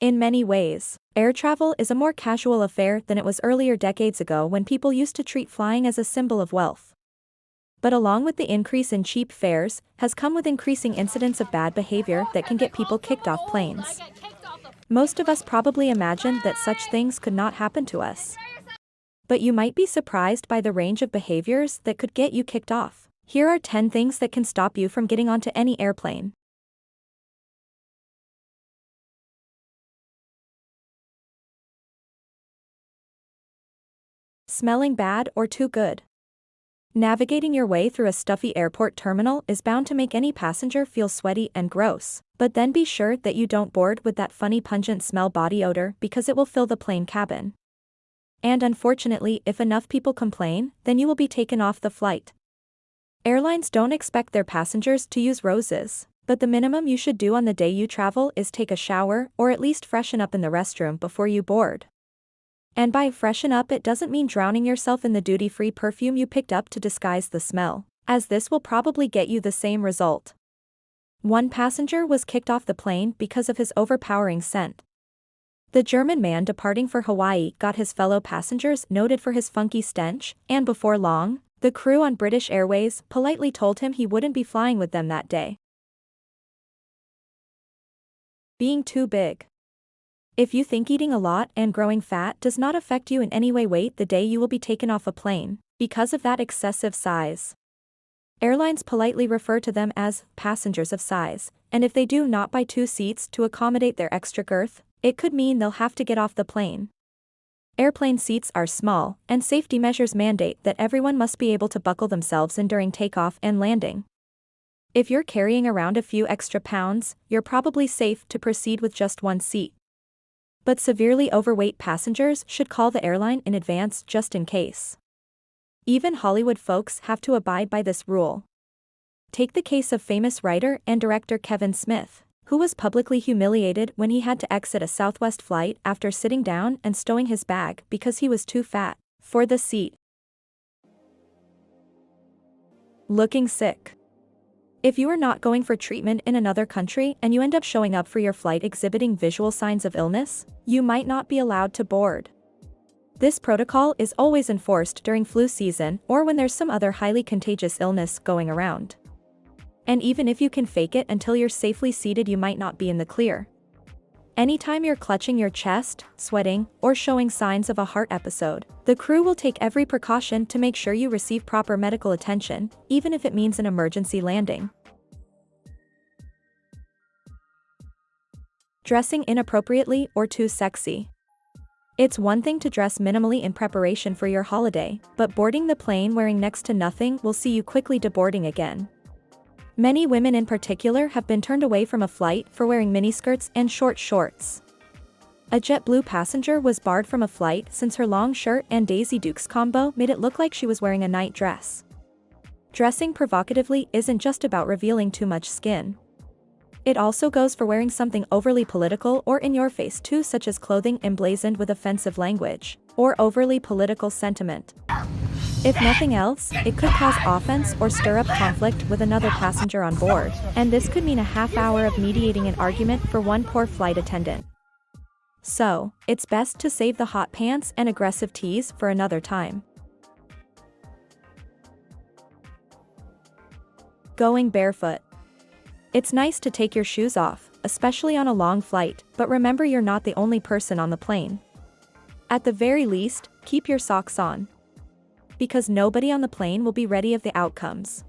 In many ways, air travel is a more casual affair than it was earlier decades ago when people used to treat flying as a symbol of wealth. But along with the increase in cheap fares, has come with increasing incidents of bad behavior that can get people kicked off planes. Most of us probably imagined that such things could not happen to us. But you might be surprised by the range of behaviors that could get you kicked off. Here are 10 things that can stop you from getting onto any airplane. Smelling bad or too good. Navigating your way through a stuffy airport terminal is bound to make any passenger feel sweaty and gross, but then be sure that you don't board with that funny pungent smell body odor because it will fill the plane cabin. And unfortunately, if enough people complain, then you will be taken off the flight. Airlines don't expect their passengers to use roses, but the minimum you should do on the day you travel is take a shower or at least freshen up in the restroom before you board. And by freshen up, it doesn't mean drowning yourself in the duty-free perfume you picked up to disguise the smell, as this will probably get you the same result. One passenger was kicked off the plane because of his overpowering scent. The German man departing for Hawaii got his fellow passengers noted for his funky stench, and before long, the crew on British Airways politely told him he wouldn't be flying with them that day. Being too big. If you think eating a lot and growing fat does not affect you in any way, wait the day you will be taken off a plane, because of that excessive size. Airlines politely refer to them as passengers of size, and if they do not buy 2 seats to accommodate their extra girth, it could mean they'll have to get off the plane. Airplane seats are small, and safety measures mandate that everyone must be able to buckle themselves in during takeoff and landing. If you're carrying around a few extra pounds, you're probably safe to proceed with just 1 seat. But severely overweight passengers should call the airline in advance just in case. Even Hollywood folks have to abide by this rule. Take the case of famous writer and director Kevin Smith, who was publicly humiliated when he had to exit a Southwest flight after sitting down and stowing his bag because he was too fat for the seat. Looking sick. If you are not going for treatment in another country and you end up showing up for your flight exhibiting visual signs of illness, you might not be allowed to board. This protocol is always enforced during flu season or when there's some other highly contagious illness going around. And even if you can fake it until you're safely seated, you might not be in the clear. Anytime you're clutching your chest, sweating, or showing signs of a heart episode, the crew will take every precaution to make sure you receive proper medical attention, even if it means an emergency landing. Dressing inappropriately or too sexy. It's one thing to dress minimally in preparation for your holiday, but boarding the plane wearing next to nothing will see you quickly deboarding again. Many women in particular have been turned away from a flight for wearing miniskirts and short shorts. A JetBlue passenger was barred from a flight since her long shirt and Daisy Dukes combo made it look like she was wearing a night dress. Dressing provocatively isn't just about revealing too much skin. It also goes for wearing something overly political or in your face too, such as clothing emblazoned with offensive language, or overly political sentiment. If nothing else, it could cause offense or stir up conflict with another passenger on board, and this could mean a half hour of mediating an argument for one poor flight attendant. So, it's best to save the hot pants and aggressive tease for another time. Going barefoot. It's nice to take your shoes off, especially on a long flight, but remember you're not the only person on the plane. At the very least, keep your socks on. Because nobody on the plane will be ready of the outcomes.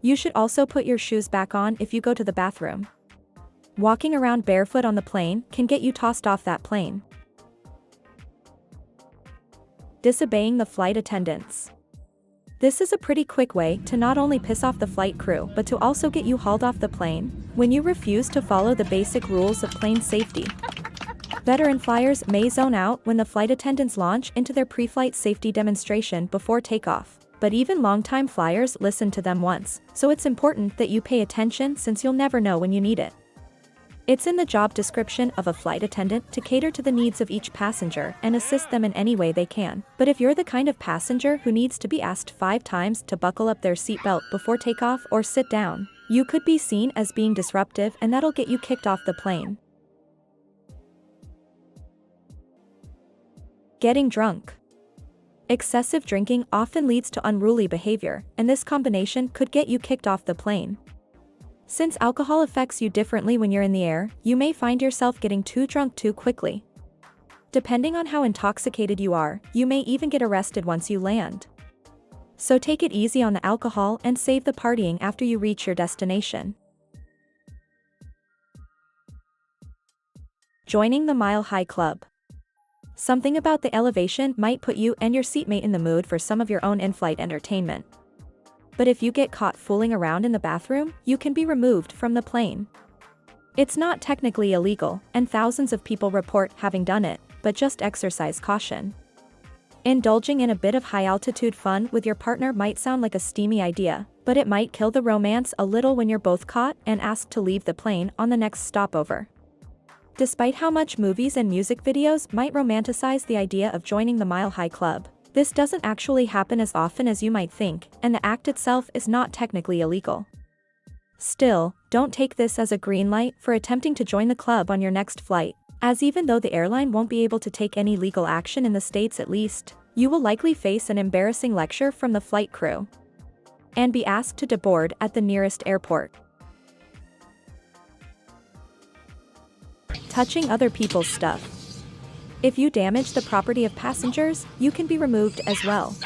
You should also put your shoes back on if you go to the bathroom. Walking around barefoot on the plane can get you tossed off that plane. Disobeying the flight attendants. This is a pretty quick way to not only piss off the flight crew but to also get you hauled off the plane when you refuse to follow the basic rules of plane safety. Veteran flyers may zone out when the flight attendants launch into their pre-flight safety demonstration before takeoff, but even longtime flyers listen to them once, so it's important that you pay attention since you'll never know when you need it. It's in the job description of a flight attendant to cater to the needs of each passenger and assist them in any way they can, but if you're the kind of passenger who needs to be asked 5 times to buckle up their seatbelt before takeoff or sit down, you could be seen as being disruptive and that'll get you kicked off the plane. Getting drunk. Excessive drinking often leads to unruly behavior, and this combination could get you kicked off the plane. Since alcohol affects you differently when you're in the air, you may find yourself getting too drunk too quickly. Depending on how intoxicated you are, you may even get arrested once you land. So take it easy on the alcohol and save the partying after you reach your destination. Joining the Mile High Club. Something about the elevation might put you and your seatmate in the mood for some of your own in-flight entertainment. But if you get caught fooling around in the bathroom, you can be removed from the plane. It's not technically illegal, and thousands of people report having done it, but just exercise caution. Indulging in a bit of high-altitude fun with your partner might sound like a steamy idea, but it might kill the romance a little when you're both caught and asked to leave the plane on the next stopover. Despite how much movies and music videos might romanticize the idea of joining the Mile High Club, this doesn't actually happen as often as you might think, and the act itself is not technically illegal. Still, don't take this as a green light for attempting to join the club on your next flight, as even though the airline won't be able to take any legal action in the States at least, you will likely face an embarrassing lecture from the flight crew and be asked to deboard at the nearest airport. Touching other people's stuff. If you damage the property of passengers, you can be removed as well.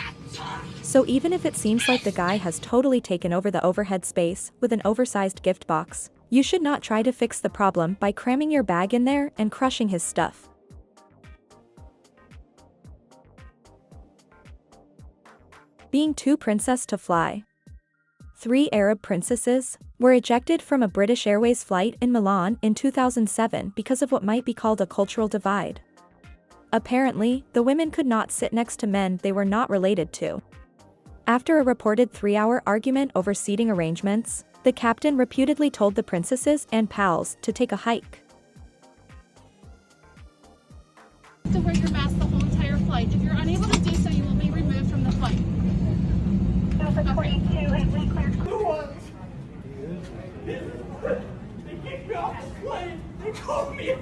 So even if it seems like the guy has totally taken over the overhead space with an oversized gift box, you should not try to fix the problem by cramming your bag in there and crushing his stuff. Being too princess to fly. 3 Arab princesses were ejected from a British Airways flight in Milan in 2007 because of what might be called a cultural divide. Apparently, the women could not sit next to men they were not related to. After a reported 3-hour argument over seating arrangements, the captain reputedly told the princesses and pals to take a hike. To wear your mask the whole entire flight. If you're unable to do so, you will be removed from the flight. Delta 22 has been cleared. They kicked me off the plane. They called me a